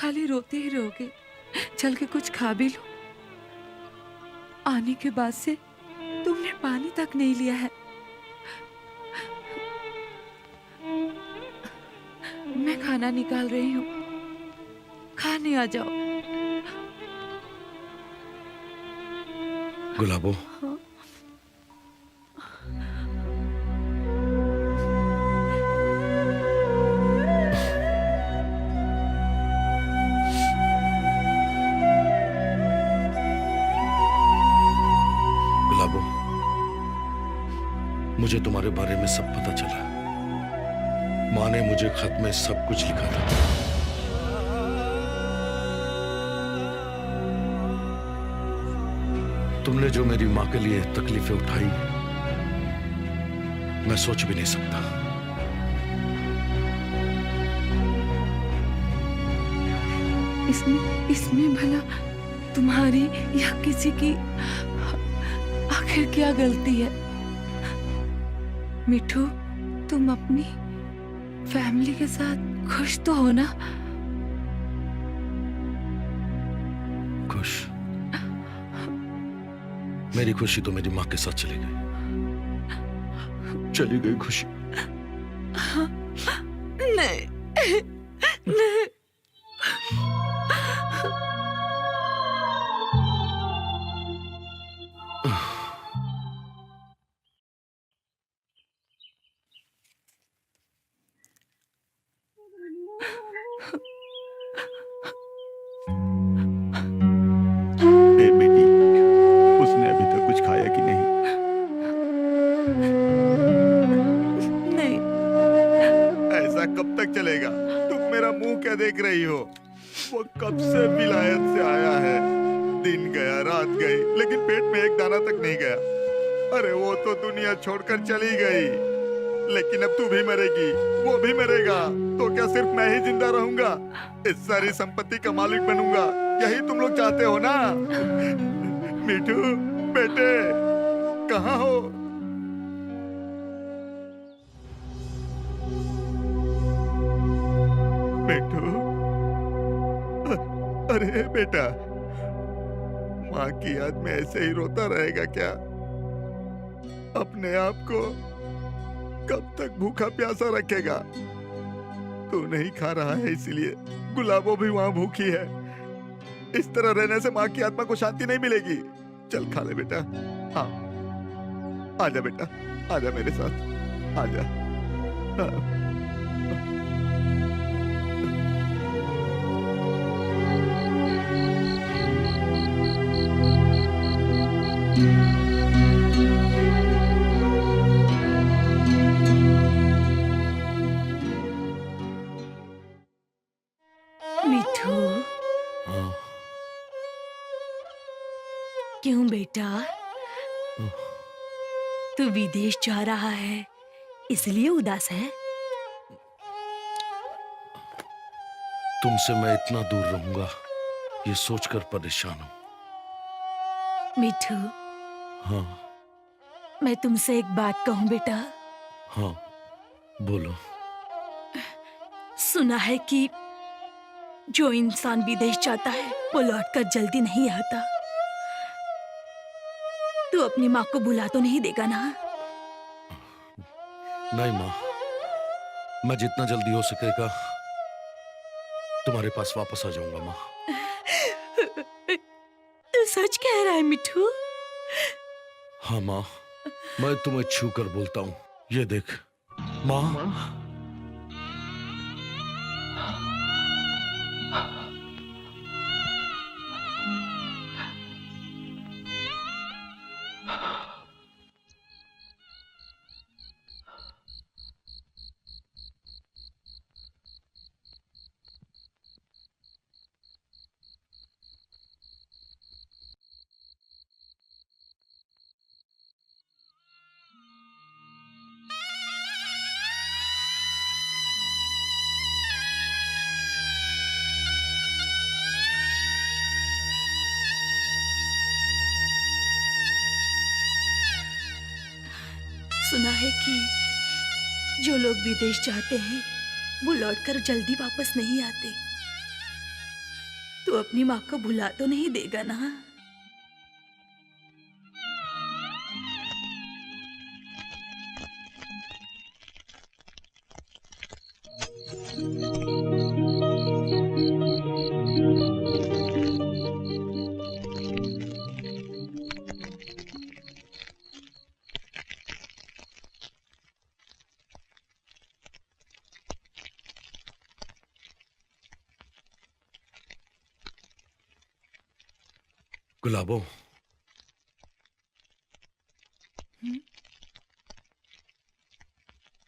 खाली रोते ही रहोगे? चल के कुछ खा भी लो। आने के बाद से तुमने पानी तक नहीं लिया है। मैं खाना निकाल रही हूँ, खाने आ जाओ। गुलाबो, हाँ? गुलाबो, मुझे तुम्हारे बारे में सब पता चला। माँ ने मुझे खत में सब कुछ लिखा था। तुमने जो मेरी माँ के लिए तकलीफें उठाई, मैं सोच भी नहीं सकता। इसमें भला तुम्हारी या किसी की आखिर क्या गलती है? मिठू, तुम अपनी फैमिली के साथ खुश तो हो ना? खुश? मेरी खुशी तो मेरी माँ के साथ चली गई। चली गई खुशी। नहीं, नहीं। बेटी, उसने अभी तक कुछ खाया कि नहीं? नहीं। ऐसा कब तक चलेगा? तुम मेरा मुंह क्या देख रही हो? वो कब से विलायत से आया है। दिन गया, रात गई, लेकिन पेट में एक दाना तक नहीं गया। अरे वो तो दुनिया छोड़कर चली गई, लेकिन अब तू भी मरेगी, वो भी मरेगा। तो क्या सिर्फ मैं ही जिंदा रहूंगा? इस सारी संपत्ति का मालिक बनूंगा। यही तुम लोग चाहते हो ना? मिठू बेटे, कहाँ हो? मिठू, अरे बेटा, माँ की याद में ऐसे ही रोता रहेगा क्या? अपने आप को कब तक भूखा प्यासा रखेगा? तू नहीं खा रहा है इसलिए गुलाबो भी वहां भूखी है। इस तरह रहने से माँ की आत्मा को शांति नहीं मिलेगी। चल खा ले बेटा। हाँ, आजा बेटा, आजा मेरे साथ, आजा। हाँ। मिठू, हाँ। क्यों बेटा? तू विदेश जा रहा है इसलिए उदास है? तुमसे मैं इतना दूर रहूंगा ये सोचकर परेशान हूं। मिठू, हाँ। मैं तुमसे एक बात कहूं बेटा? हाँ, बोलो। सुना है कि जो इंसान विदेश जाता है वो लौटकर जल्दी नहीं आता। तू अपनी माँ को भुला तो नहीं देगा ना? नहीं माँ, मैं जितना जल्दी हो सकेगा तुम्हारे पास वापस आ जाऊंगा माँ। तू सच कह रहा है मिठू? हाँ माँ, मैं तुम्हें छू कर बोलता हूँ, ये देख माँ। सुना है कि जो लोग विदेश जाते हैं वो लौटकर जल्दी वापस नहीं आते। तू अपनी माँ को भुला तो नहीं देगा ना? गुलाबो,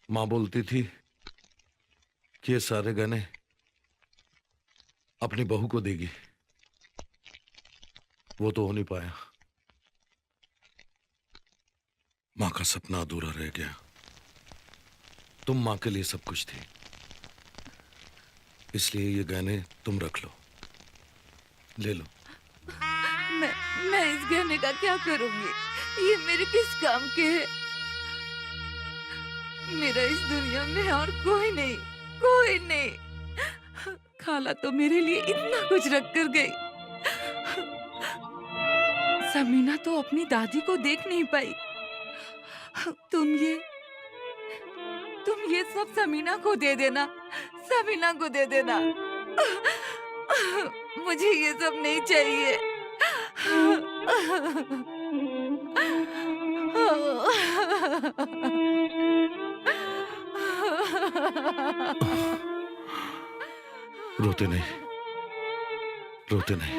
माँ बोलती थी कि ये सारे गहने अपनी बहू को देगी। वो तो हो नहीं पाया। माँ का सपना अधूरा रह गया। तुम माँ के लिए सब कुछ थी, इसलिए ये गहने तुम रख लो, ले लो। मैं इस गहने का क्या करूंगी? ये मेरे किस काम के है? मेरा इस दुनिया में और कोई नहीं, कोई नहीं। खाला तो मेरे लिए इतना कुछ रख कर गई। समीना तो अपनी दादी को देख नहीं पाई। तुम ये सब समीना को दे देना, समीना को दे देना। मुझे ये सब नहीं चाहिए। रोते नहीं, रोते नहीं।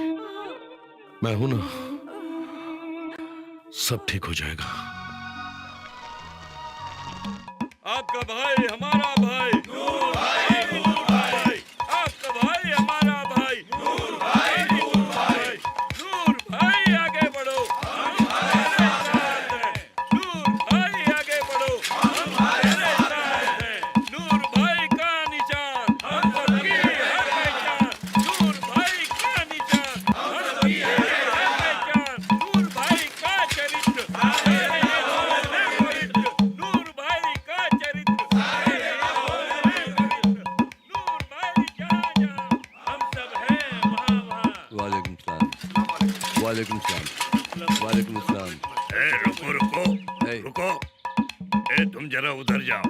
मैं हूं ना, सब ठीक हो जाएगा। आपका भाई हमारा भाई, नूर भाई, नूर भाई। आपका भाई हमारा भाई, नूर भाई, नूर भाई। नूर भाई आगे बढ़ो, हम तुम्हारे साथ हैं। नूर भाई आगे बढ़ो, हम तुम्हारे साथ हैं। नूर भाई का निशान हम सबकी है पहचान। नूर भाई का निशान हम सबकी है पहचान। नूर भाई का चरित्र सारे जहां में पवित्र। नूर भाई का चरित्र सारे जहां में पवित्र। नूर भाई जहाँ जहाँ हम सब हैं वहाँ वहाँ। वालेकुम सलाम। वालेकुम सलाम। वालेकुम सलाम। रुको रुको ए, रुको। तुम जरा उधर जाओ।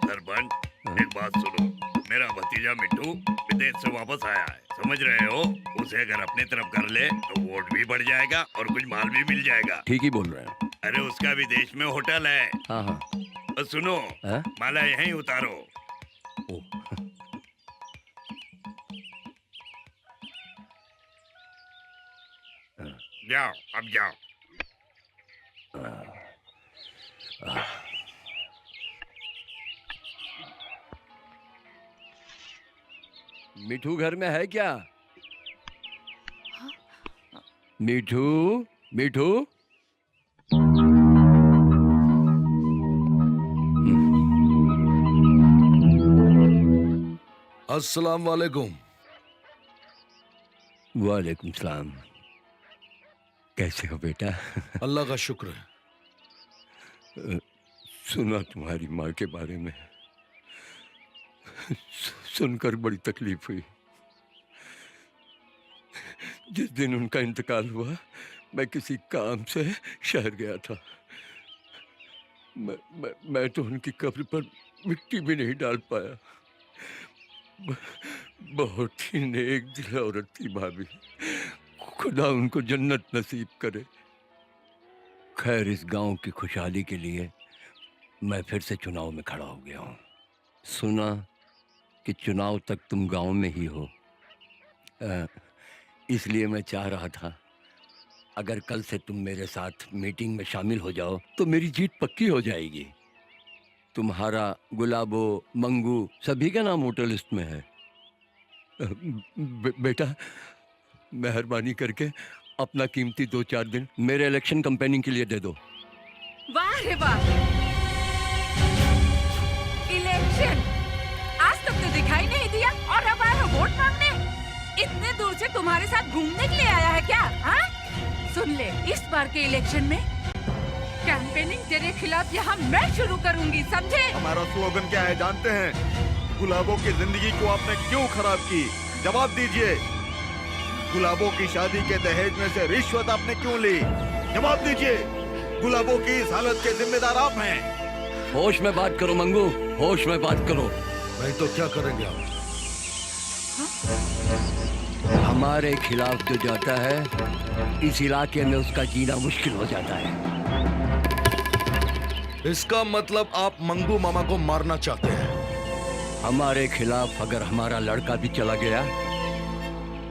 सरपंच, एक बात सुनो। मेरा भतीजा मिट्टू विदेश से वापस आया है, समझ रहे हो? उसे अगर अपनी तरफ कर ले तो वोट भी बढ़ जाएगा और कुछ माल भी मिल जाएगा। ठीक ही बोल रहे हैं। अरे उसका विदेश में होटल है। हाँ हाँ। और सुनो, हाँ? माला यहीं उतारो। ओ, जाओ, अब जाओ। मिठू घर में है क्या? मिठू, मिठू। अस्सलाम वालेकुम। वालेकुम सलाम। कैसे हो बेटा? अल्लाह का शुक्र है। सुना तुम्हारी माँ के बारे में, सुनकर बड़ी तकलीफ हुई। जिस दिन उनका इंतकाल हुआ, मैं किसी काम से शहर गया था। मैं तो उनकी कब्र पर मिट्टी भी नहीं डाल पाया। बहुत ही नेक दिल औरत थी भाभी। खुदा उनको जन्नत नसीब करे। खैर, इस गांव की खुशहाली के लिए मैं फिर से चुनाव में खड़ा हो गया हूँ। सुना कि चुनाव तक तुम गांव में ही हो, इसलिए मैं चाह रहा था अगर कल से तुम मेरे साथ मीटिंग में शामिल हो जाओ तो मेरी जीत पक्की हो जाएगी। तुम्हारा, गुलाबो, मंगू सभी का नाम वोटर लिस्ट में है। बेटा, मेहरबानी करके अपना कीमती 2-4 दिन मेरे इलेक्शन कैंपेनिंग के लिए दे दो। वाह रे वाह! इलेक्शन आज तक तो दिखाई नहीं दिया और अब आया वोट मांगने। इतने दूर से तुम्हारे साथ घूमने के लिए आया है क्या? हाँ? सुन ले, इस बार के इलेक्शन में कैंपेनिंग तेरे खिलाफ यहाँ मैं शुरू करूंगी, समझे? हमारा स्लोगन क्या है जानते हैं? गुलाबों की जिंदगी को आपने क्यों खराब की? जवाब दीजिए, गुलाबों की शादी के दहेज में से रिश्वत आपने क्यों ली? जवाब दीजिए, गुलाबों की इस हालत के जिम्मेदार आप हैं। होश में बात करो मंगू, होश में बात करो। नहीं तो क्या करेंगे आप? हमारे खिलाफ जो जाता है इस इलाके में उसका जीना मुश्किल हो जाता है। इसका मतलब आप मंगू मामा को मारना चाहते हैं? हमारे खिलाफ अगर हमारा लड़का भी चला गया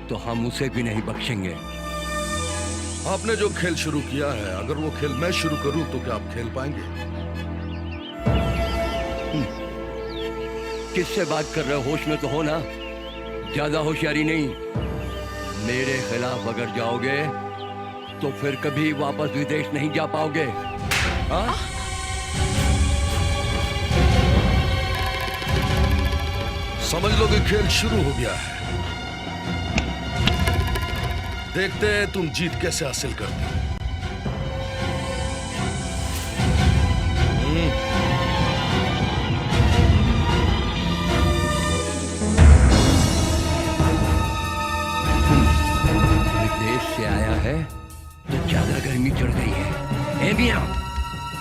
तो हम उसे भी नहीं बख्शेंगे। आपने जो खेल शुरू किया है, अगर वो खेल मैं शुरू करूं तो क्या आप खेल पाएंगे? किससे बात कर रहे हो? होश में तो हो ना, ज्यादा होशियारी नहीं। मेरे खिलाफ अगर जाओगे तो फिर कभी वापस विदेश नहीं जा पाओगे। हाँ? समझ लो कि खेल शुरू हो गया है। देखते हैं तुम जीत कैसे हासिल करते हो। विदेश से आया है तो ज्यादा गर्मी चढ़ गई है। ए मियां,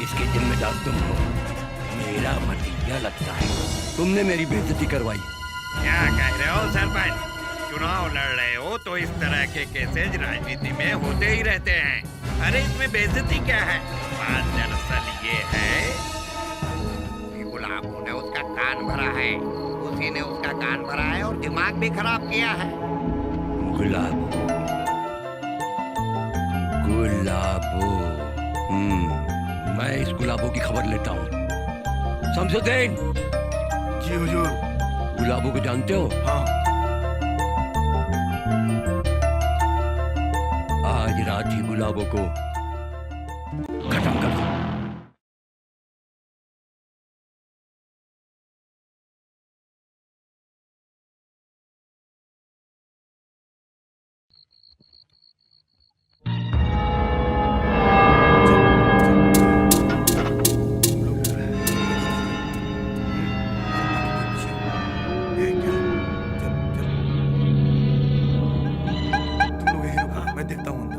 इसके जिम्मेदार तुम हो। मेरा भतीजा लगता है। तुमने मेरी बेइज्जती करवाई। क्या कह रहे हो सरपंच? चुनाव लड़ रहे हो तो इस तरह के केसेज राजनीति में होते ही रहते हैं। अरे इसमें बेइज्जती क्या है? बात दरअसल ये है कि गुलाबों ने उसका कान भरा है, उसी ने उसका कान भरा है और दिमाग भी खराब किया है। गुलाबो, गुलाबो। मैं इस गुलाबो की खबर लेता हूँ। शमसुद्दीन, जी हुजूर। गुलाबो को जानते हो? हाँ। आज रात ही गुलाबो को खत्म कर दो। मैं देखता हूँ अंदर।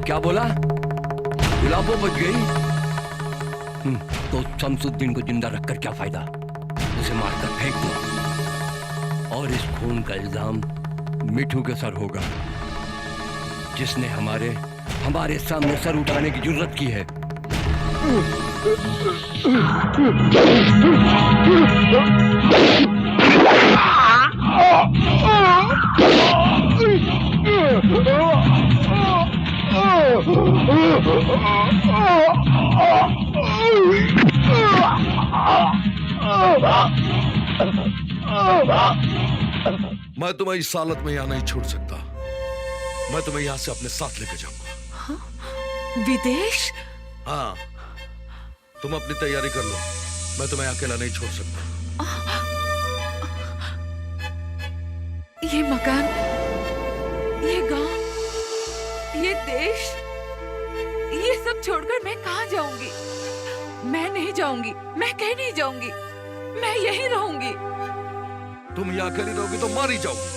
क्या बोला? गुलाबो बच गई? तो शमसुद्दीन को जिंदा रखकर क्या फायदा? उसे मारकर फेंक दो और इस खून का इल्जाम मिठू के सर होगा, जिसने हमारे सामने सर उठाने की जुर्रत की है। मैं तुम्हें इस हालत में यहाँ नहीं छोड़ सकता। मैं तुम्हें यहाँ से अपने साथ लेके जाऊंगा। विदेश? हाँ, तुम अपनी तैयारी कर लो, मैं तुम्हें अकेला नहीं छोड़ सकता। ये मकान, ये गांव, ये देश, ये सब छोड़कर मैं कहाँ जाऊंगी? मैं नहीं जाऊंगी, मैं कहीं नहीं जाऊंगी, मैं यहीं रहूंगी। तुम यहाँ अकेली रहोगी तो मारी जाओगी।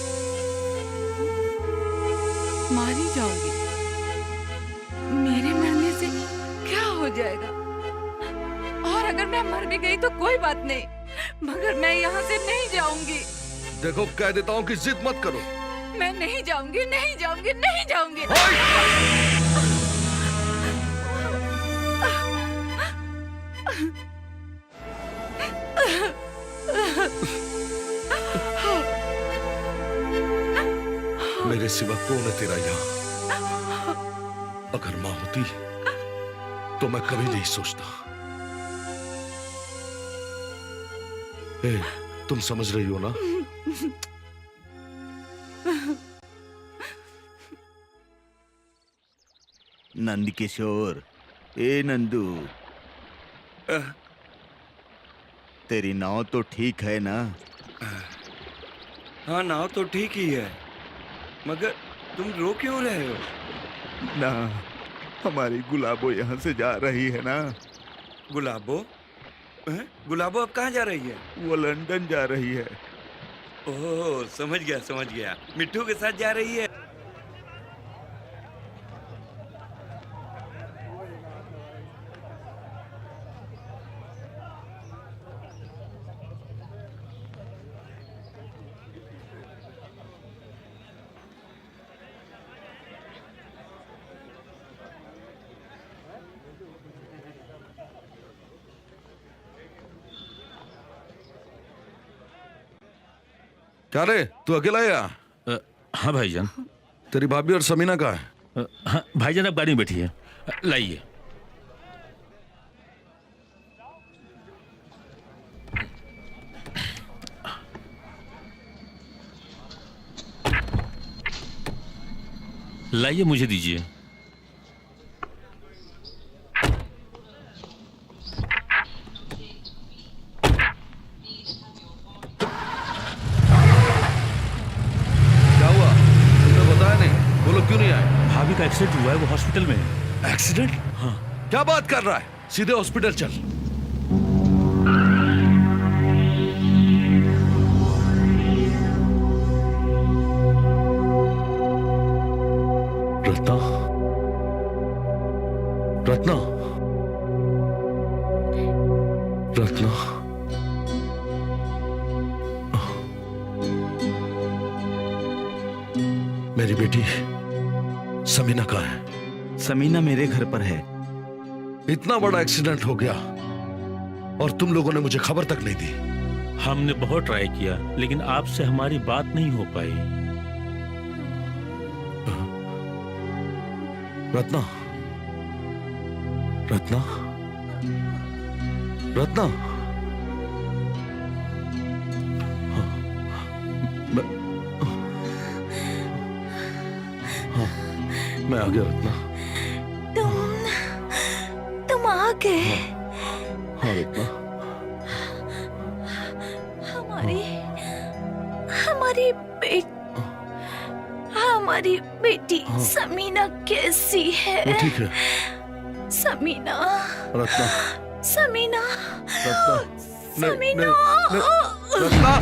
मारी जाऊंगी? मेरे मरने से क्या हो जाएगा? और अगर मैं मर भी गई तो कोई बात नहीं, मगर मैं यहाँ से नहीं जाऊंगी। देखो, कह देता हूँ कि जिद मत करो। मैं नहीं जाऊंगी, नहीं जाऊंगी, नहीं जाऊंगी। मेरे सिवा कौन है तेरा यहाँ? अगर माँ होती तो मैं कभी नहीं सोचता। ए, तुम समझ रही हो ना? नंद किशोर, ए नंदू, तेरी नाव तो ठीक है ना? हाँ, नाव तो ठीक ही है, मगर तुम रो क्यों रहे हो? ना, हमारी गुलाबो यहाँ से जा रही है ना। गुलाबो? गुलाबो अब कहाँ जा रही है? वो लंदन जा रही है। ओह, समझ गया। मिट्टू के साथ जा रही है। क्या रे, तू अकेला है यहाँ? हाँ भाईजान। तेरी भाभी और समीना कहाँ है? हाँ भाईजान, अब गाड़ी में बैठी है, लाइए। लाइए, मुझे दीजिए। क्यों नहीं आए? भाभी का एक्सीडेंट हुआ है, वो हॉस्पिटल में है। एक्सीडेंट? हाँ। क्या बात कर रहा है? सीधे हॉस्पिटल चल। रत्ना, रत्ना, रत्ना, मेरी बेटी समीना कहाँ है? समीना मेरे घर पर है। इतना बड़ा एक्सीडेंट हो गया और तुम लोगों ने मुझे खबर तक नहीं दी। हमने बहुत ट्राई किया, लेकिन आपसे हमारी बात नहीं हो पाई। रत्ना, रत्ना, रत्ना, हाँ, मैं आ गया रत्ना। तुम आ गए? हाँ रत्ना। हमारी बेटी समीना कैसी है? वो ठीक है। समीना, रत्ना, समीना, रत्ना, समीना, रत्ना।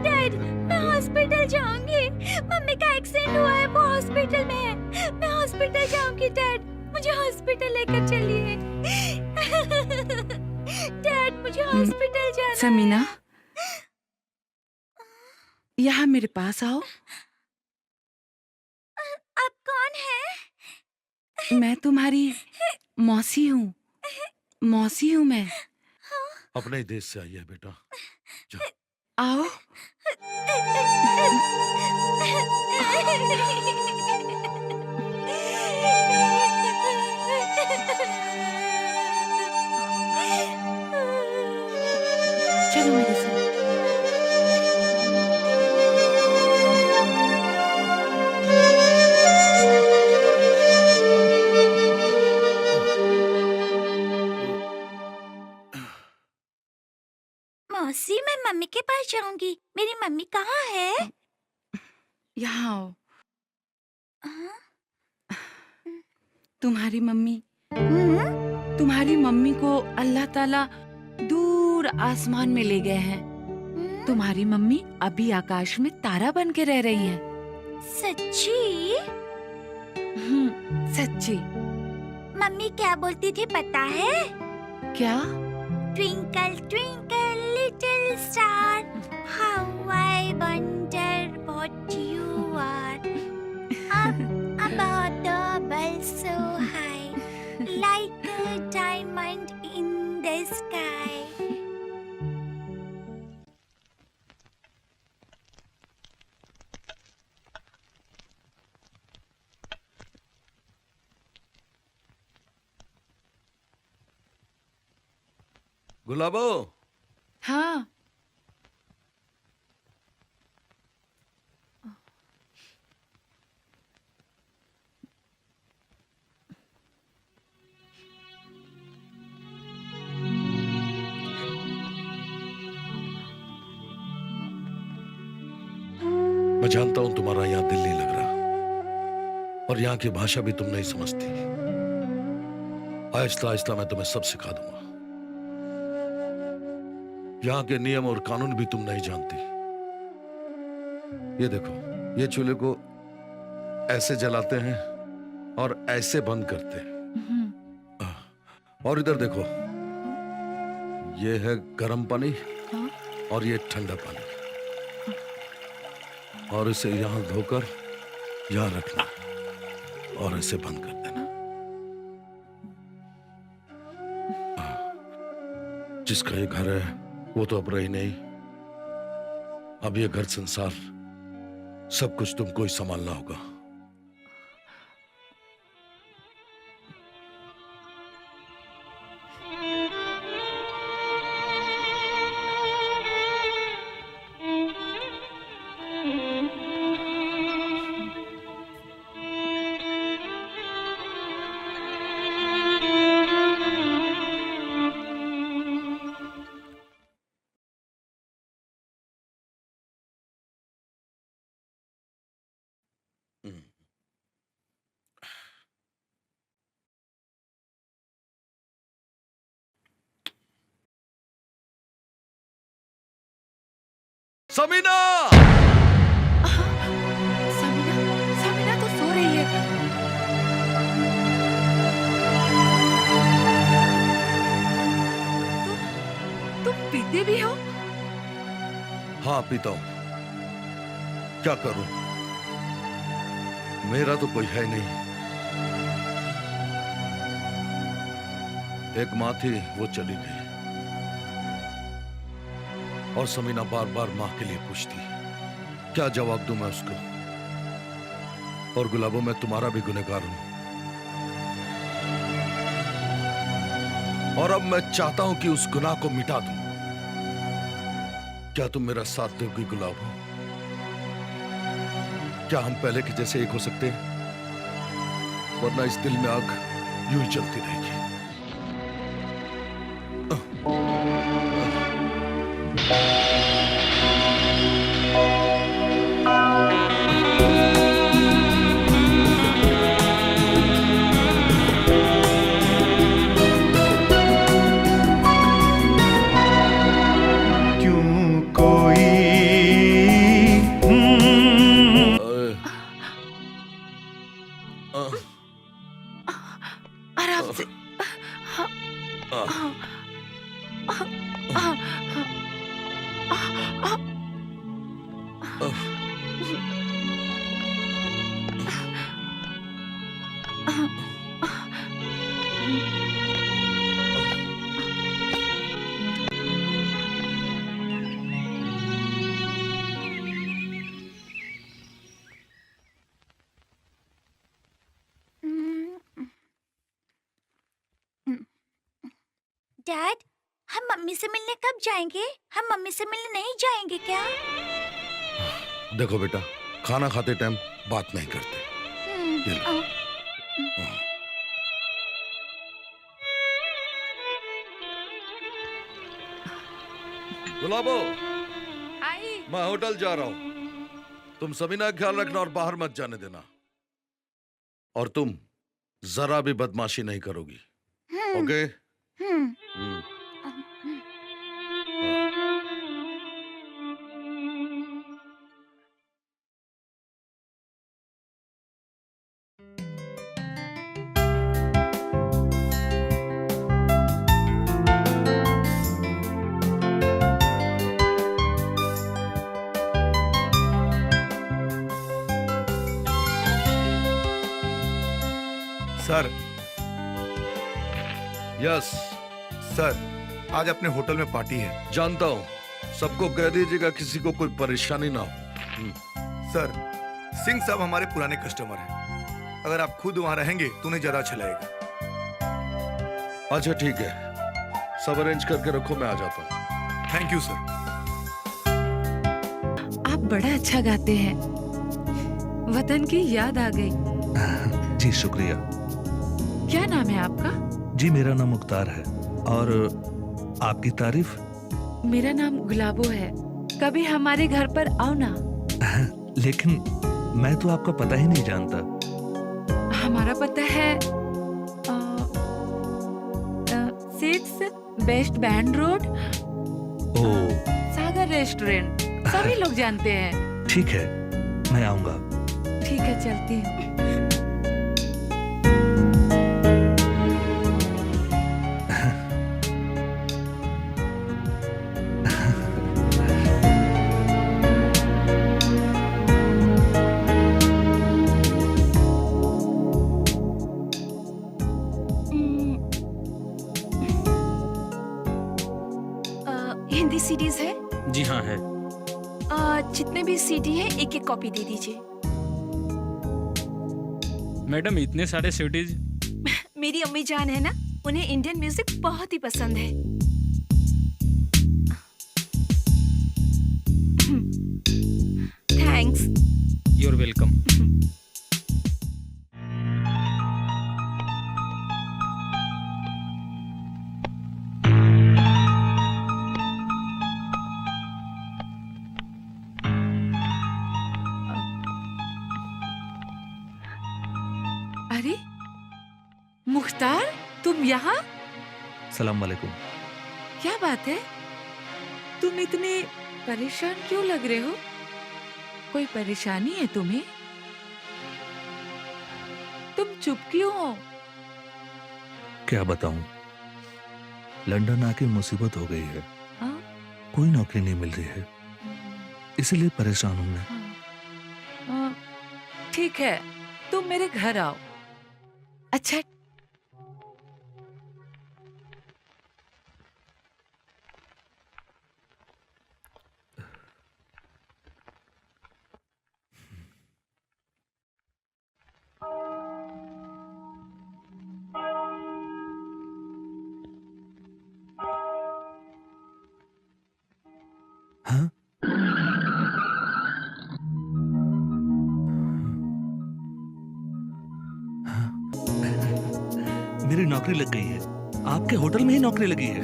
डैड, मैं हॉस्पिटल जाऊंगी। मम्मी का एक्सीडेंट हुआ है, वो हॉस्पिटल में है। मैं हॉस्पिटल जाऊंगी डैड, मुझे हॉस्पिटल लेकर चलिए। डैड, मुझे हॉस्पिटल जाना है। समीना, यहाँ मेरे पास आओ। आप कौन है? मैं तुम्हारी मौसी हूँ। मौसी हूँ मैं। अपने ही देश से आई है बेटा। जाओ। आओ। चलो मेरे साथ। मौसी, मैं मम्मी के पास जाऊंगी। मेरी मम्मी कहाँ है? यहाँ आओ। हाँ? तुम्हारी मम्मी हम्म? तुम्हारी मम्मी को अल्लाह ताला दूर आसमान में ले गए हैं। तुम्हारी मम्मी अभी आकाश में तारा बन के रह रही है। सच्ची? सच्ची। मम्मी क्या बोलती थी पता है? क्या? Twinkle, twinkle, little star, how I wonder what you are. Up above the world so high, like a diamond in the sky. गुलाबो, हाँ। मैं जानता हूं तुम्हारा यहाँ दिल नहीं लग रहा और यहाँ की भाषा भी तुम नहीं समझती। आहिस्ता आहिस्ता मैं तुम्हें सब सिखा दूंगा। यहाँ के नियम और कानून भी तुम नहीं जानती। ये देखो, ये चूल्हे को ऐसे जलाते हैं और ऐसे बंद करते हैं। और इधर देखो, ये है गर्म पानी और ये ठंडा पानी, और इसे यहां धोकर यहां रखना और इसे बंद कर देना। जिसका ये घर है वो तो अब रही नहीं। अब ये घर संसार सब कुछ तुमको ही संभालना होगा। समीना! समीना, समीना तो सो रही है। तुम पीते भी हो? हाँ, पीता हूं। क्या करूं? मेरा तो कोई है नहीं। एक माँ थी, वो चली गई और समीना बार बार माँ के लिए पूछती। क्या जवाब दूं मैं उसको? और गुलाबो, मैं तुम्हारा भी गुनहगार हूं और अब मैं चाहता हूं कि उस गुनाह को मिटा दूं। क्या तुम मेरा साथ दोगी गुलाबो? क्या हम पहले के जैसे एक हो सकते हैं? वरना इस दिल में आग यूं ही जलती रहेगी। क्यों डैड, हम मम्मी से मिलने कब जाएंगे? हम मम्मी से मिलने नहीं जाएंगे क्या? देखो बेटा, खाना खाते टाइम बात नहीं करते। ये लो। गुलाबो, आई। मैं होटल जा रहा हूँ। तुम सबीना का ख्याल रखना और बाहर मत जाने देना। और तुम जरा भी बदमाशी नहीं करोगी, ओके? हम्म। सर, यस, सर, आज अपने होटल में पार्टी है। जानता हूँ। सबको कह दीजिएगा किसी को कोई परेशानी ना हो। सर, सिंह साहब हमारे पुराने कस्टमर हैं। अगर आप खुद वहाँ रहेंगे तो उन्हें ज्यादा अच्छा लगेगा। अच्छा ठीक है, सब अरेंज करके रखो, मैं आ जाता हूँ। Thank you sir. आप बड़ा अच्छा गाते हैं, वतन की याद आ गई। जी शुक्रिया। क्या नाम है आपका? जी मेरा नाम मुख्तार है। और आपकी तारीफ? मेरा नाम गुलाबो है। कभी हमारे घर पर आओ ना। लेकिन मैं तो आपका पता ही नहीं जानता। हमारा पता है 6 बेस्ट बैंड रोड, ओह सागर रेस्टोरेंट। सभी लोग जानते हैं। ठीक है, मैं आऊंगा। ठीक है, चलती हूँ। हिंदी सीडीज है? जी हाँ है। जितने भी सीडी है एक एक कॉपी दे दीजिए। मैडम इतने सारे सीडीज? मेरी अम्मी जान है ना, उन्हें इंडियन म्यूजिक बहुत ही पसंद है। थैंक्स। You're welcome. अरे मुख्तार, तुम यहाँ? सलाम वालेकुम। क्या बात है, तुम इतने परेशान क्यों लग रहे हो? कोई परेशानी है तुम्हें? तुम चुप क्यों हो? क्या बताऊं, लंदन आके मुसीबत हो गई है। हाँ? कोई नौकरी नहीं मिल रही है, इसीलिए परेशान हूं मैं। हाँ, ठीक है, तुम मेरे घर आओ। अच्छा, हाँ? मेरी नौकरी लग गई है। आपके होटल में ही नौकरी लगी है।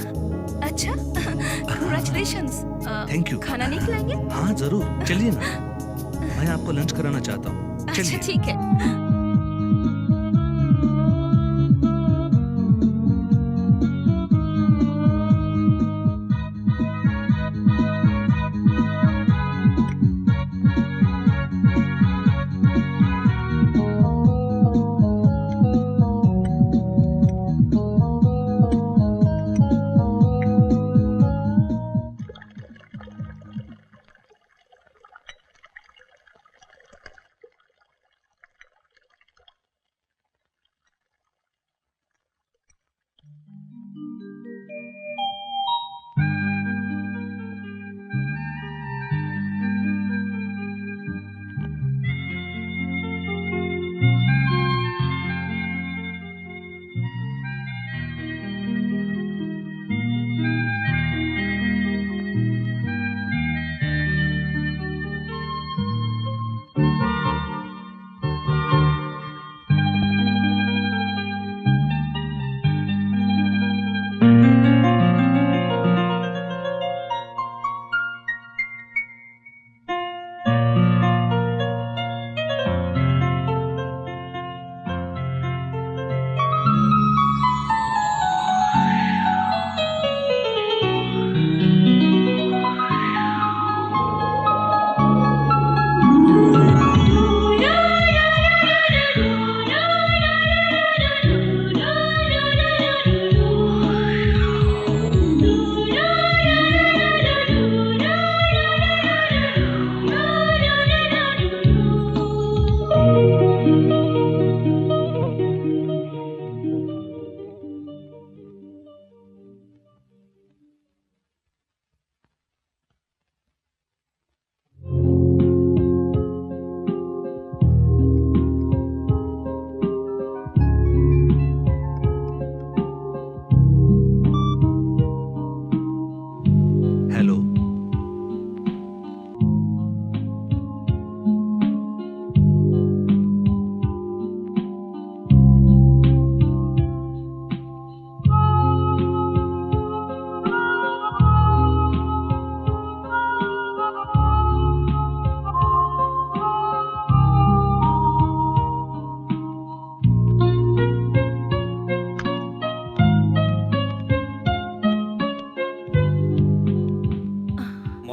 अच्छा, कांग्रेचुलेशंस। Thank you. खाना नहीं खिलाएंगे? हाँ जरूर, चलिए ना, मैं आपको लंच कराना चाहता हूँ। अच्छा चलिए। ठीक है।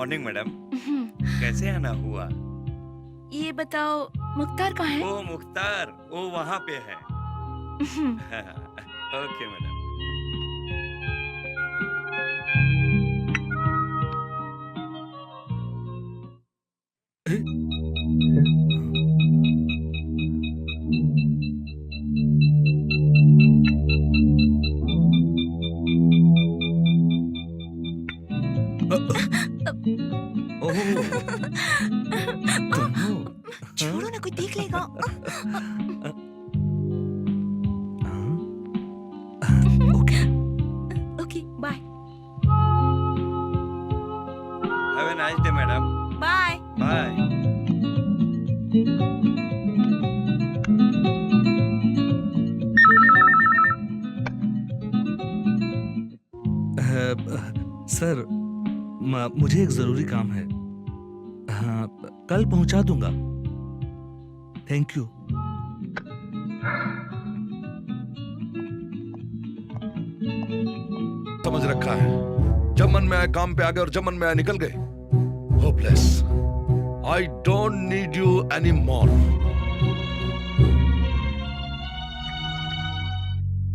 Morning madam. कैसे आना हुआ? ये बताओ मुख्तार कहाँ है? वो मुख्तार वो वहाँ पे है। Okay madam. छोड़ो ना, कोई देख लेगा। Okay okay bye. Have a nice day madam. Bye. Bye. Sir मुझे एक जरूरी काम है। हाँ, कल पहुंचा दूंगा। Thank you. समझ रखा है, जब मन में आए काम पे आ गए और जब मन में आए निकल गए। Hopeless. I don't need you any more.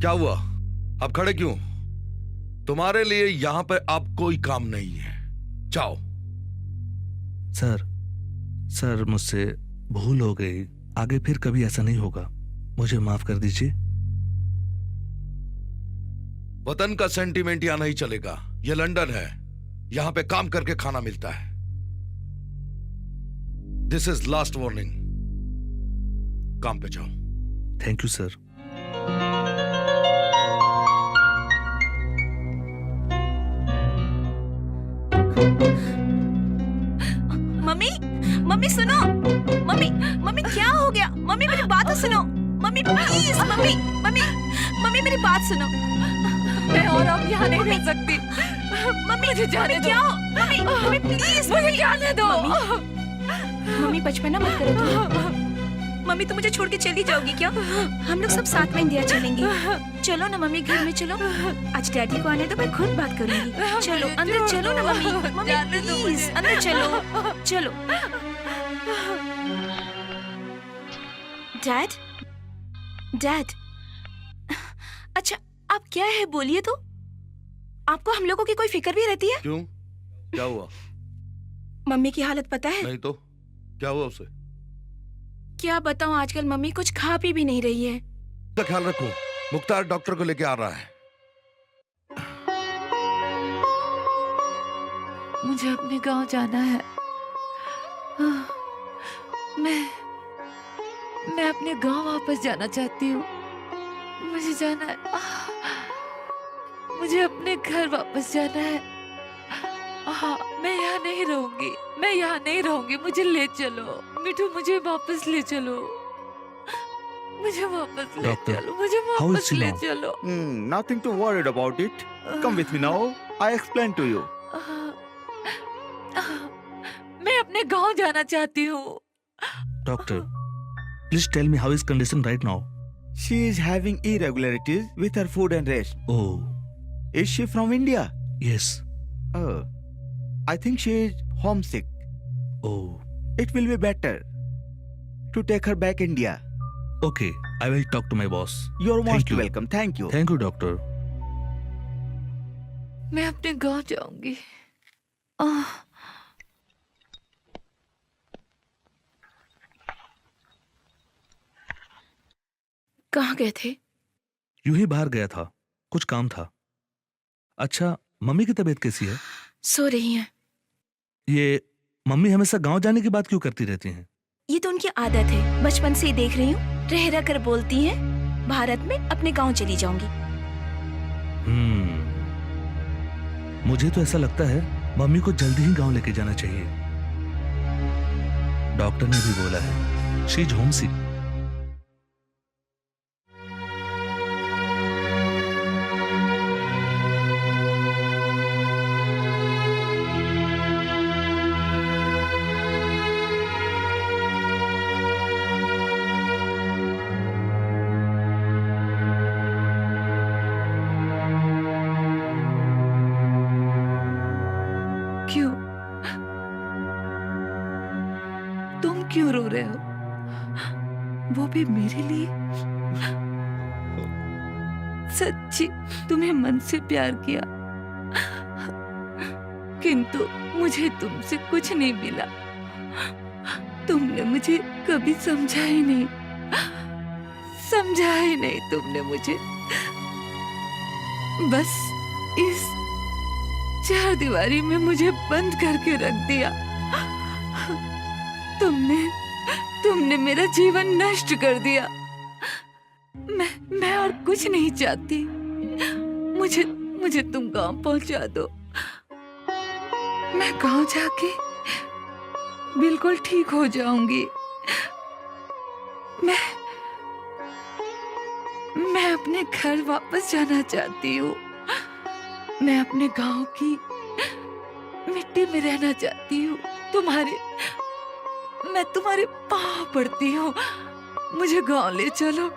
क्या हुआ, अब खड़े क्यों? तुम्हारे लिए यहां पे अब कोई काम नहीं है, जाओ। सर मुझसे भूल हो गई, आगे फिर कभी ऐसा नहीं होगा, मुझे माफ कर दीजिए। वतन का सेंटीमेंट यहां नहीं चलेगा, ये लंदन है, यहां पे काम करके खाना मिलता है। दिस इज लास्ट वार्निंग, काम पे जाओ। Thank you sir. Mummy mummy सुनो। मम्मी मम्मी क्या हो गया? मम्मी मेरी बात तो सुनो। Mummy please. Mummy mummy mummy मेरी बात सुनो। मैं और अब यहाँ नहीं रह सकती। मम्मी मुझे जाने दो। क्या हो? मम्मी मम्मी प्लीज मुझे जाने दो। मम्मी बचपना मत करो तुम। मम्मी तुम मुझे छोड़ के चली जाओगी क्या? हम लोग सब साथ में इंडिया चलेंगे। चलो ना मम्मी, घर में चलो। आज डैडी को आने दो, मैं खुद बात करूंगी। चलो अंदर चलो ना मम्मी। मम्मी प्लीज अंदर चलो। चलो। डैड डैड, अच्छा आप क्या है बोलिए तो। आपको हम लोगों की कोई फिक्र भी रहती है? क्यों, क्या हुआ? मम्मी की हालत पता है? नहीं तो क्या हुआ उसे? क्या बताऊं, आजकल मम्मी कुछ खा पी भी नहीं रही है। तो ख्याल रखो, मुख्तार डॉक्टर को लेके आ रहा है। मुझे अपने गांव जाना है। मैं अपने गांव वापस जाना चाहती हूँ। मुझे जाना है। मुझे अपने घर वापस जाना है। हाँ, मैं यहाँ नहीं रहूंगी। मैं यहाँ नहीं रहूंगी। मुझे ले चलो मिठू, मुझे वापस ले चलो। मुझे वापस ले Doctor, चलो। मुझे how is वापस she ले now? चलो। Nothing to worried about it. Come with me now. I explain to you. मैं अपने गांव जाना चाहती हूँ। Doctor, please tell me how is condition right now? She is having irregularities with her food and rest. Oh, Is she from India? Yes. Oh, I think she is homesick. Oh, It will be better to take her back India. Okay, I will talk to my boss. You're Thank most you. welcome. Thank you. Thank you doctor. मैं अपने गांव जाऊंगी। कहाँ गए थे? यूं ही बाहर गया था, कुछ काम था। अच्छा, मम्मी की तबीयत कैसी है? सो रही हैं। ये मम्मी हमेशा गांव जाने की बात क्यों करती रहती हैं? ये तो उनकी आदत है, बचपन से ही देख रही हूँ। रह रह कर बोलती हैं भारत में अपने गांव चली जाऊंगी। मुझे तो ऐसा लगता है मम्मी को जल्दी ही गांव लेके जाना चाहिए। डॉक्टर ने भी बोला है शी इज होमसिक। क्यों? क्यों रो रहे हो? वो भी मेरे लिए? सच्ची तुम्हें मन से प्यार किया, किंतु मुझे तुमसे कुछ नहीं मिला। तुमने मुझे कभी समझा ही नहीं, समझा ही नहीं तुमने मुझे। बस इस चार दीवारी में मुझे बंद करके रख दिया। तुमने मेरा जीवन नष्ट कर दिया। मैं और कुछ नहीं चाहती। मुझे तुम गांव पहुंचा दो। मैं गांव जाके बिल्कुल ठीक हो जाऊंगी। मैं अपने घर वापस जाना चाहती हूँ। मैं अपने गांव की मिट्टी में रहना चाहती हूँ। मैं तुम्हारे पाँव पड़ती हूँ, मुझे गांव ले चलो।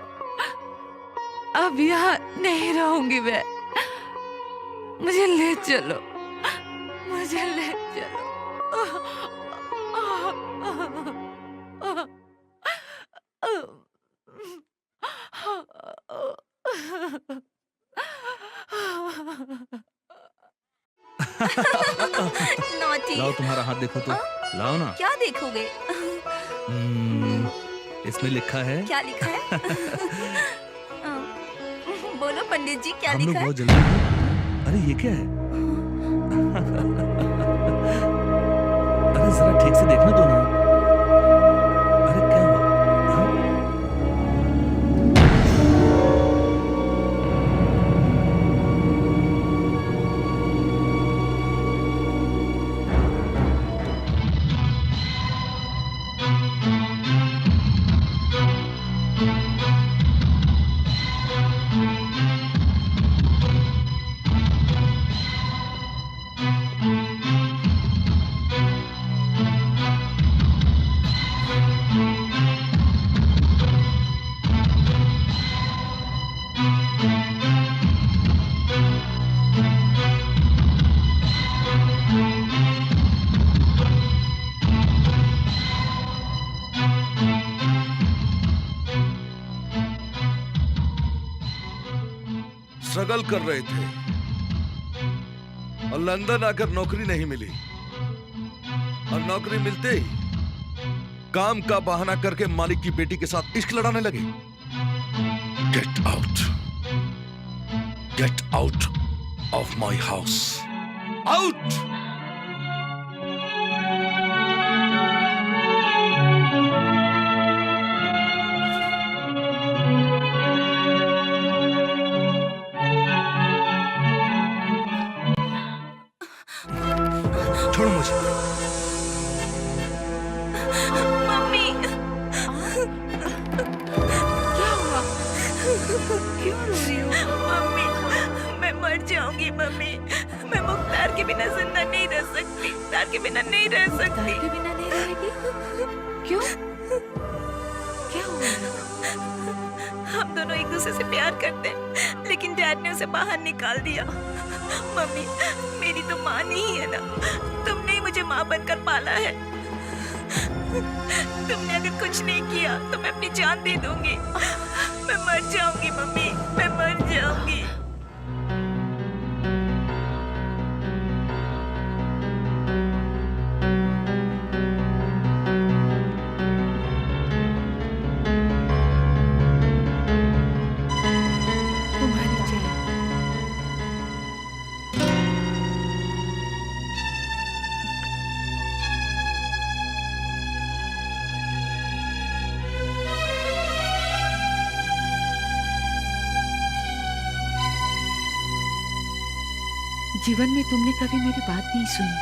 अब यहाँ नहीं रहूंगी मैं। मुझे ले चलो, मुझे ले चलो। नॉटी। लाओ तुम्हारा हाथ देखो तो। लाओ ना। क्या देखोगे? इसमें लिखा है। क्या लिखा है? बोलो पंडित जी, क्या हम लिखा लोग है? बहुत जल्दी। अरे ये क्या है? अरे जरा ठीक से देखने दो ना। अरे क्या हुआ? हाँ? स्ट्रगल कर रहे थे और लंदन आकर नौकरी नहीं मिली, और नौकरी मिलते ही काम का बहाना करके मालिक की बेटी के साथ इश्क लड़ाने लगे। Get out of my house, out. छोड़ो मुझे। मम्मी। क्या हुआ? क्यों रो रही हो? मम्मी, मैं मर जाऊंगी मम्मी। मैं मुख्तार के बिना जिंदा नहीं रह सकती। मुख्तार के बिना नहीं रह सकती। तार के बिना नहीं रहेगी? क्यों? क्या हुआ? हम दोनों एक दूसरे से प्यार करते हैं, लेकिन डैड ने उसे बाहर निकाल दिया। मम्मी, मेरी तो माँ नहीं है ना। तुमने ही मुझे माँ बनकर पाला है। तुमने अगर कुछ नहीं किया तो मैं अपनी जान दे दूंगी। मैं मर जाऊंगी मम्मी, मैं मर जाऊंगी। तुम्हारी जय। जीवन में तुमने कभी मेरी बात नहीं सुनी।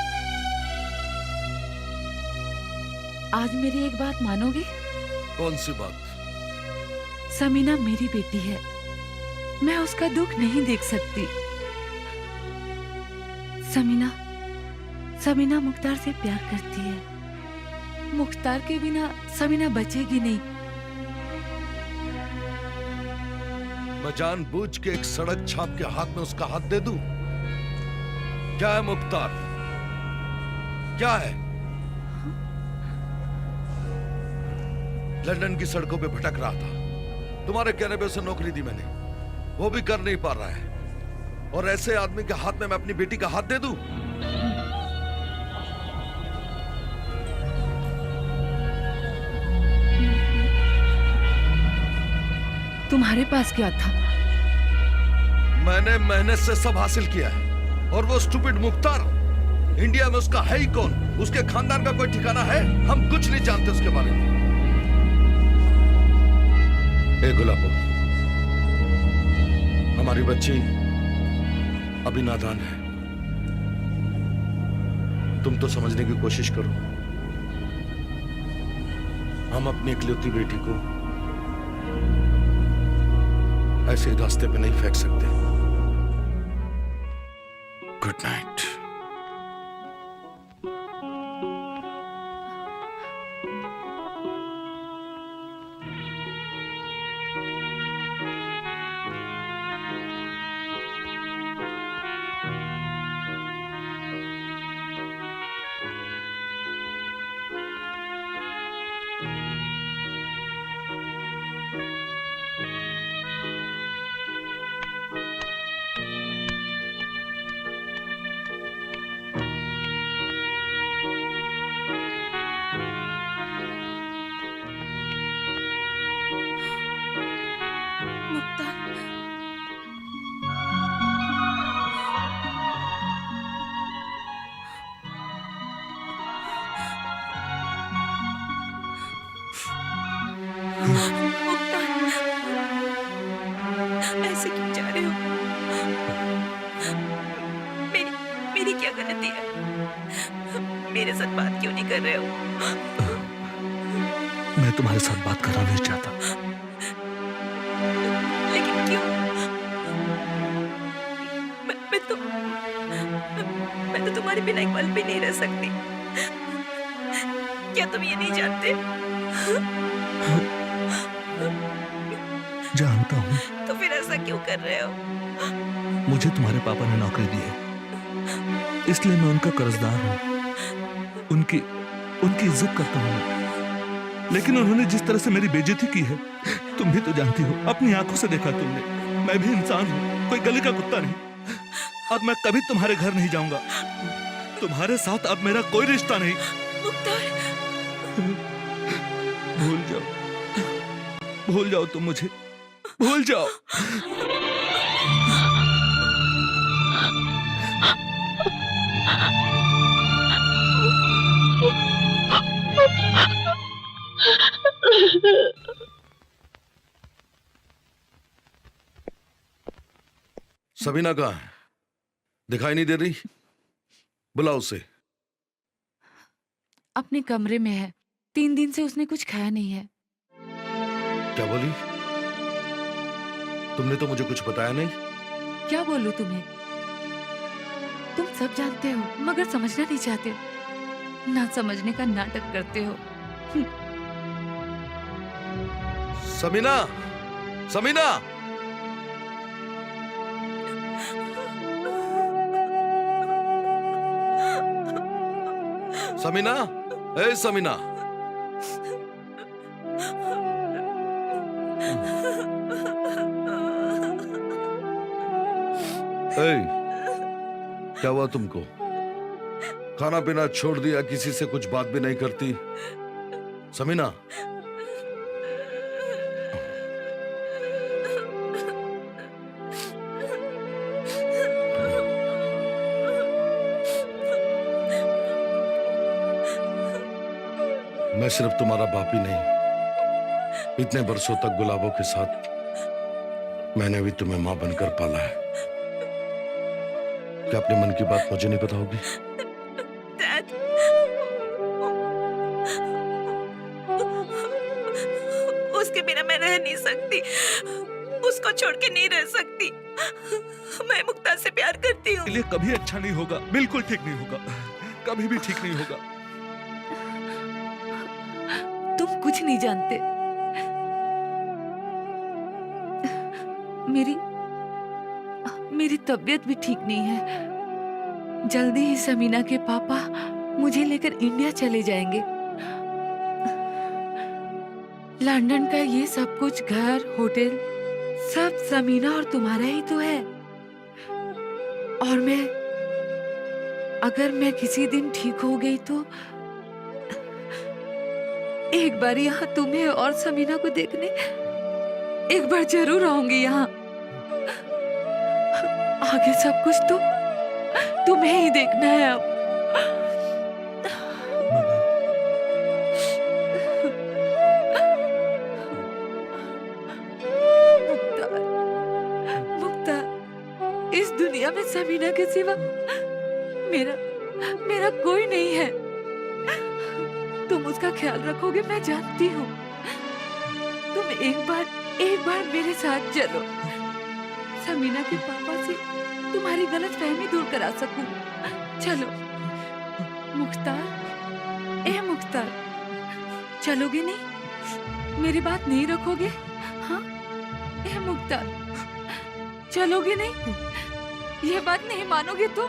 आज मेरी एक बात मानोगे? कौन सी बात? समीना मेरी बेटी है, मैं उसका दुख नहीं देख सकती। समीना मुख्तार से प्यार करती है। मुख्तार के बिना समीना बचेगी नहीं। मैं जानबूझ के एक सड़क छाप के हाथ में उसका हाथ दे दूं? क्या है मुख्तार? क्या है? लंदन की सड़कों पे भटक रहा था। तुम्हारे कहने पे उसे नौकरी दी मैंने, वो भी कर नहीं पा रहा है, और ऐसे आदमी के हाथ में मैं अपनी बेटी का हाथ दे दूं? तुम्हारे पास क्या था? मैंने मेहनत से सब हासिल किया है, और वो स्टूपिड मुख्तार इंडिया में उसका है ही कौन? उसके खानदान का कोई ठिकाना है? हम कुछ नहीं जानते उसके बारे में। ए गुलाबो, हमारी बच्ची अभी नादान है, तुम तो समझने की कोशिश करो। हम अपनी इकलौती बेटी को ऐसे रास्ते पे नहीं फेंक सकते। Good night. मुक्ता, मुक्ता, ऐसे क्यों जा रहे हो? मेरी क्या गलती है? मेरे साथ बात क्यों नहीं कर रहे हो? मैं तुम्हारे साथ बात करना नहीं चाहता। लेकिन क्यों? मैं तो तुम्हारे बिना एक पल भी नहीं रह सकती। क्या तुम ये नहीं जानते? जानता हूँ। तो फिर ऐसा क्यों कर रहे हो? मुझे तुम्हारे पापा ने नौकरी दी है, इसलिए मैं उनका कर्जदार हूँ। उनकी इज्जत करता हूँ मैं। लेकिन उन्होंने जिस तरह से मेरी बेइज्जती की है, तुम भी तो जानती हो, अपनी आंखों से देखा तुमने। मैं भी इंसान हूँ, कोई गली का कुत्ता नहीं। अब मैं कभी तुम्हारे घर नहीं जाऊंगा। तुम्हारे साथ अब मेरा कोई रिश्ता नहीं। मुख्तार, भूल जाओ तुम मुझे, भूल जाओ। सबीना कहाँ है? दिखाई नहीं दे रही, बुलाओ उसे। अपने कमरे में है, 3 दिन से उसने कुछ खाया नहीं है। क्या बोली? तुमने तो मुझे कुछ बताया नहीं। क्या बोलूं तुम्हें? तुम सब जानते हो मगर समझना नहीं चाहते, ना समझने का नाटक करते हो। समीना, समीना, समीना, ए समीना। ए, क्या हुआ तुमको? खाना पीना छोड़ दिया, किसी से कुछ बात भी नहीं करती? समीना, मैं सिर्फ तुम्हारा बाप ही नहीं, इतने बरसों तक गुलाबों के साथ मैंने भी तुम्हें मां बनकर पाला है। क्या अपने मन की बात मुझे नहीं बताओगी? डैड, उसके बिना मैं रह नहीं सकती, उसको छोड़ के नहीं रह सकती। मैं मुक्ता से प्यार करती हूँ। लिए कभी अच्छा नहीं होगा, बिल्कुल ठीक नहीं होगा, कभी भी ठीक नहीं होगा। तुम कुछ नहीं जानते। मेरी तबीयत भी ठीक नहीं है। जल्दी ही समीना के पापा मुझे लेकर इंडिया चले जाएंगे। लंदन का ये सब कुछ, घर, होटल, सब समीना और तुम्हारा ही तो है। और अगर मैं किसी दिन ठीक हो गई तो एक बार यहाँ तुम्हें और समीना को देखने एक बार जरूर आऊंगी यहाँ। आगे सब कुछ तो तुम्हें ही देखना है अब। मुख्तार, इस दुनिया में समीना के सिवा मेरा कोई नहीं है। तुम उसका ख्याल रखोगे, मैं जानती हूँ। तुम एक बार मेरे साथ चलो, समीना के पापा से तुम्हारी गलतफहमी दूर करा सकूं। चलो मुख्तार, ए मुख्तार, चलोगे नहीं? मेरी बात नहीं रखोगे? हाँ ए मुख्तार, चलोगे नहीं? ये बात नहीं मानोगे तो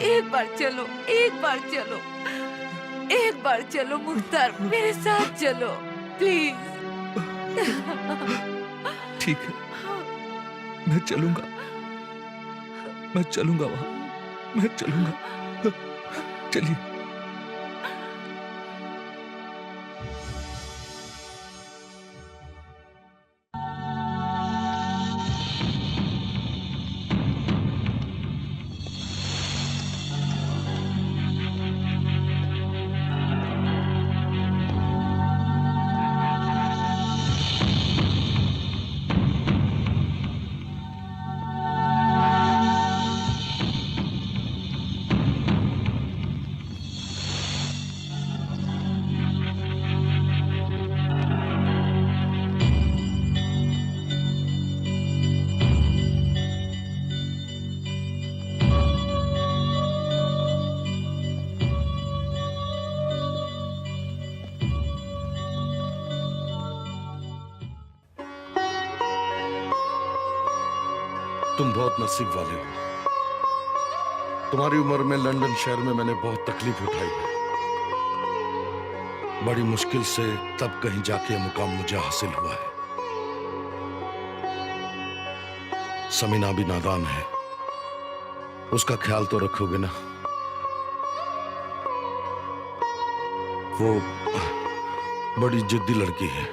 एक बार चलो, एक बार चलो, एक बार चलो मुख्तार, मेरे साथ चलो प्लीज। ठीक है, मैं चलूंगा वहां, मैं चलूंगा। चलिए। तुम बहुत नसीब वाले हो। तुम्हारी उम्र में लंदन शहर में मैंने बहुत तकलीफ उठाई है। बड़ी मुश्किल से तब कहीं जाके मुकाम मुझे हासिल हुआ है। समीना भी नादान है, उसका ख्याल तो रखोगे ना? वो बड़ी जिद्दी लड़की है,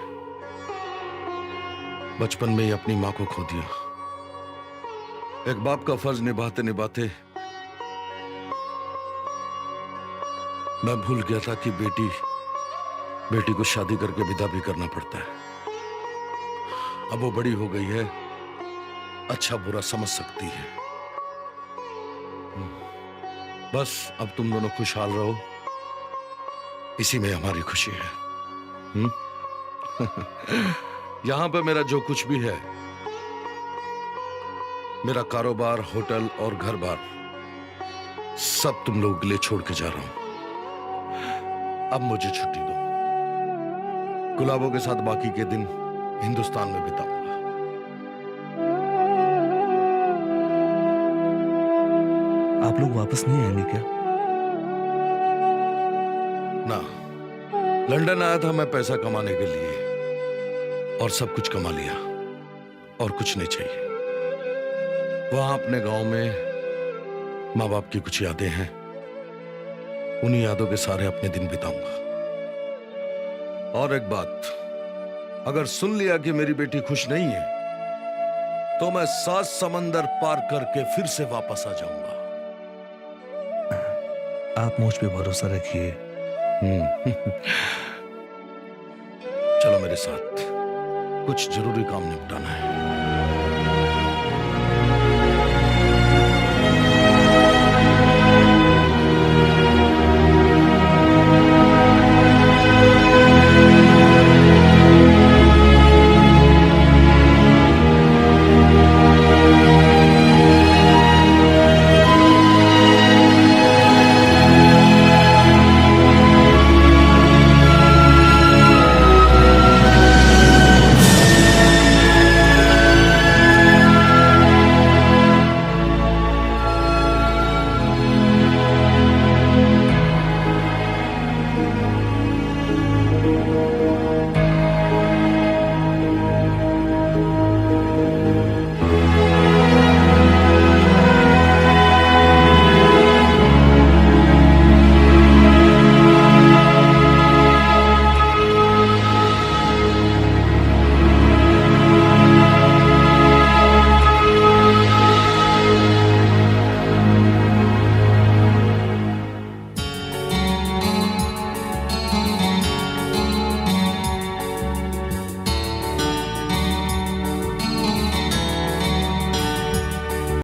बचपन में ही अपनी मां को खो दिया। एक बाप का फर्ज निभाते निभाते मैं भूल गया था कि बेटी को शादी करके विदा भी करना पड़ता है। अब वो बड़ी हो गई है, अच्छा बुरा समझ सकती है। बस अब तुम दोनों खुशहाल रहो, इसी में हमारी खुशी है। यहां पे मेरा जो कुछ भी है, मेरा कारोबार, होटल और घर बार, सब तुम लोगों के लिए छोड़ के जा रहा हूं। अब मुझे छुट्टी दो, गुलाबों के साथ बाकी के दिन हिंदुस्तान में बिताऊंगा। आप लोग वापस नहीं आएंगे क्या? ना, लंदन आया था मैं पैसा कमाने के लिए, और सब कुछ कमा लिया, और कुछ नहीं चाहिए। वहां अपने गांव में माँ बाप की कुछ यादें हैं, उन्हीं यादों के सारे अपने दिन बिताऊंगा। और एक बात, अगर सुन लिया कि मेरी बेटी खुश नहीं है, तो मैं 7 समंदर पार करके फिर से वापस आ जाऊंगा। आप मुझ पे भरोसा रखिए। चलो मेरे साथ, कुछ जरूरी काम निपटाना है।